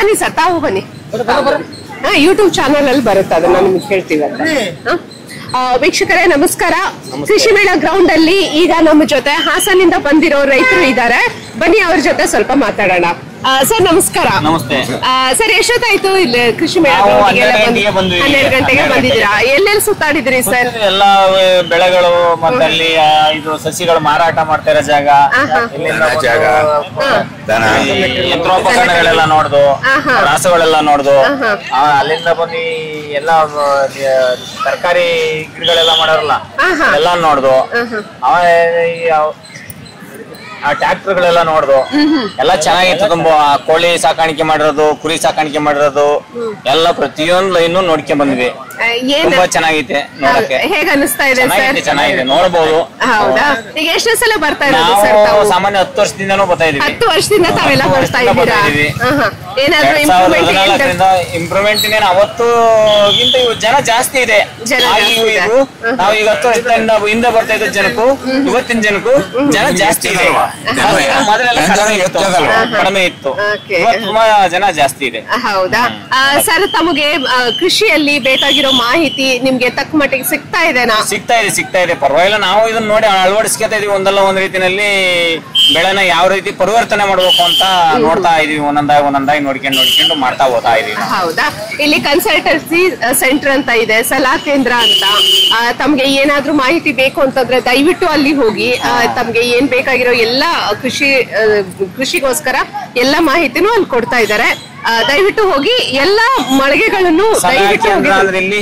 ಬನ್ನಿ ಸರ್, ತಾವು ಬನ್ನಿ. ಯೂಟ್ಯೂಬ್ ಚಾನಲ್ ಅಲ್ಲಿ ಬರುತ್ತೆ, ಅದನ್ನ ನಿಮ್ಗೆ ಹೇಳ್ತೀವಿ ಅಂತ. ವೀಕ್ಷಕರೇ ನಮಸ್ಕಾರ. ಕೃಷಿ ಮೇಳ ಗ್ರೌಂಡ್ ಅಲ್ಲಿ ಈಗ ನಮ್ಮ ಜೊತೆ ಹಾಸನಿಂದ ಬಂದಿರೋ ರೈತರು ಇದ್ದಾರೆ. ಬನ್ನಿ ಅವ್ರ ಜೊತೆ ಸ್ವಲ್ಪ ಮಾತಾಡೋಣ. ಸರ್ ನಮಸ್ಕಾರ. ನಮಸ್ತೆ ಸರ್. ಎಷ್ಟೊತ್ತಾಯ್ತು ಇಲ್ಲಿ ಕೃಷಿ ಮೇಳ? 12 ಗಂಟೆಗೆ ಬಂದಿದ್ದೀರಾ. ಎಲ್ಲೆಲ್ಲಿ ಸುತ್ತಾಡಿದ್ರಿ ಸರ್? ಎಲ್ಲ ಬೆಳೆಗಳು ಮತ್ತೆ ಅಲ್ಲಿ ಇದು ಸಸಿಗಳು ಮಾರಾಟ ಮಾಡ್ತಾ ಇರೋ ಜಾಗ, ಯಂತ್ರೋಪಕರಣಗಳೆಲ್ಲ ನೋಡ್ದು, ರಾಸಗಳೆಲ್ಲ ನೋಡ್ದು, ಅಲ್ಲಿಂದ ಬಂದು ಎಲ್ಲ ತರಕಾರಿ ಗಿಡಗಳೆಲ್ಲ ಮಾಡೋರಲ್ಲ ಎಲ್ಲ ನೋಡ್ದು, ಆ ಟ್ರ್ಯಾಕ್ಟರ್ ಗಳೆಲ್ಲ ನೋಡ್ದು ಎಲ್ಲ ಚೆನ್ನಾಗಿತ್ತು. ತುಂಬಾ ಕೋಳಿ ಸಾಕಾಣಿಕೆ ಮಾಡಿರೋದು, ಕುರಿ ಸಾಕಾಣಿಕೆ ಮಾಡಿರೋದು ಎಲ್ಲ ಪ್ರತಿಯೊಂದು ಲೈನ್ ನೋಡ್ಕೊಂಡ್ ಬಂದ್ವಿ. ತುಂಬಾ ಚೆನ್ನಾಗೈತೆ ನೋಡಕ್ಕೆ. ಹೇಗ ಅನಿಸ್ತಾ ಇದೆ? ಚೆನ್ನಾಗಿದೆ, ನೋಡಬಹುದು. ಹೌದಾ? ಈಗ ಎಷ್ಟು ಸಲ ಬರ್ತಾ ಇರೋದು ಸರ್? ನಾವು ಸಾಮಾನ್ಯ 10 ವರ್ಷದಿಂದನೂ ಬರ್ತಾ ಇದೀವಿ. 10 ವರ್ಷದಿಂದ ತಾವೆಲ್ಲ ಬರ್ತಾ ಇದ್ದೀರಾ? ಏನಾದ್ರೂ ಇಂಪ್ರೂವ್ಮೆಂಟ್ ಇನ್ನೇನು ಅವತ್ತುಗಿಂತ ಜನ ಜಾಸ್ತಿ ಇದೆ. ನಾವು ಈಗ 10 ವರ್ಷದಿಂದ ಹಿಂದೆ ಬರ್ತಾ ಇದ್ದ ಜನಕ್ಕೂ ಇವತ್ತಿನ ಜನಕ್ಕೂ ಜನ ಜಾಸ್ತಿ ಇದೆ. ಮೊದಲೆಲ್ಲ ಕಡಿಮೆ ಇತ್ತು, ತುಂಬಾ ಜನ ಜಾಸ್ತಿ ಇದೆ. ಹೌದಾ ಸರ್? ತಮಗೆ ಕೃಷಿಯಲ್ಲಿ ಬೇಕಾಗಿರೋ ಮಾಹಿತಿ ನಿಮ್ಗೆ ತಕ್ಕ ಮಟ್ಟಿಗೆ ಸಿಗ್ತಾ ಇದೆನಾ? ಸಿಗ್ತಾ ಇದೆ ಪರವಾಗಿಲ್ಲ. ನಾವು ಇದನ್ನ ನೋಡಿ ಅಳವಡಿಸ್ಕೊತಾ ಇದೀವಿ. ಒಂದಲ್ಲ ಒಂದ್ ರೀತಿನಲ್ಲಿ ಬೆಳೆನ ಯಾವ ರೀತಿ ಪರಿವರ್ತನೆ ಮಾಡ್ಬೇಕು ಅಂತ ನೋಡ್ತಾ ಇದೀವಿ. ಒಂದೊಂದಾಗಿ ನೋಡ್ಕೊಂಡು ಮಾಡ್ತಾ ಹೋಗ್ತಾ ಇದೀವಿ. ಹೌದಾ? ಇಲ್ಲಿ ಕನ್ಸಲ್ಟೆನ್ಸಿ ಸೆಂಟರ್ ಅಂತ ಇದೆ, ಸಲಹಾ ಕೇಂದ್ರ ಅಂತ. ತಮ್ಗೆ ಏನಾದ್ರೂ ಮಾಹಿತಿ ಬೇಕು ಅಂತಂದ್ರೆ ದಯವಿಟ್ಟು ಅಲ್ಲಿ ಹೋಗಿ. ತಮ್ಗೆ ಏನ್ ಬೇಕಾಗಿರೋ ಎಲ್ಲ ಕೃಷಿಗೋಸ್ಕರ ಎಲ್ಲ ಮಾಹಿತಿನೂ ಅಲ್ಲಿ ಕೊಡ್ತಾ ಇದ್ದಾರೆ. ದಯವಿಟ್ಟು ಹೋಗಿ ಎಲ್ಲಾ ಮಳಿಗೆಗಳನ್ನು ದಯವಿಟ್ಟು ಹೋಗಿ.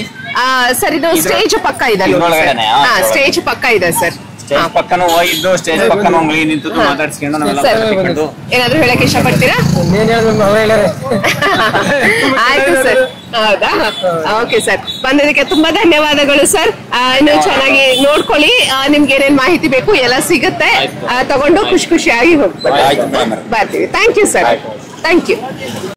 ಸರ್ ಇದು ಸ್ಟೇಜ್ ಪಕ್ಕ ಇದೆ, ಸ್ಟೇಜ್ ಪಕ್ಕ ಇದೆ ಸರ್. ಸ್ಟೇಜ್ ಪಕ್ಕನೂ ಹೋಗಿದ್ದು, ಸ್ಟೇಜ್ ಪಕ್ಕನೂ ಅಂಗಡಿ ನಿಂತು ಮಾತಾಡ್ಸ್ಕೊಂಡು ಏನಾದ್ರು ಹೇಳಕ್ ಇಷ್ಟಪಡ್ತೀರಾ? ಆಯ್ತು ಸರ್. ಹೌದಾ? ಓಕೆ ಸರ್, ಬಂದಿದ್ದಕ್ಕೆ ತುಂಬಾ ಧನ್ಯವಾದಗಳು ಸರ್. ಇನ್ನು ಚೆನ್ನಾಗಿ ನೋಡ್ಕೊಳ್ಳಿ. ನಿಮ್ಗೆ ಏನೇನ್ ಮಾಹಿತಿ ಬೇಕು ಎಲ್ಲ ಸಿಗುತ್ತೆ. ತಗೊಂಡು ಖುಷಿಯಾಗಿ ಹೋಗ್ಬೋದು. ಬರ್ತೀವಿ. Thank you sir. Thank you.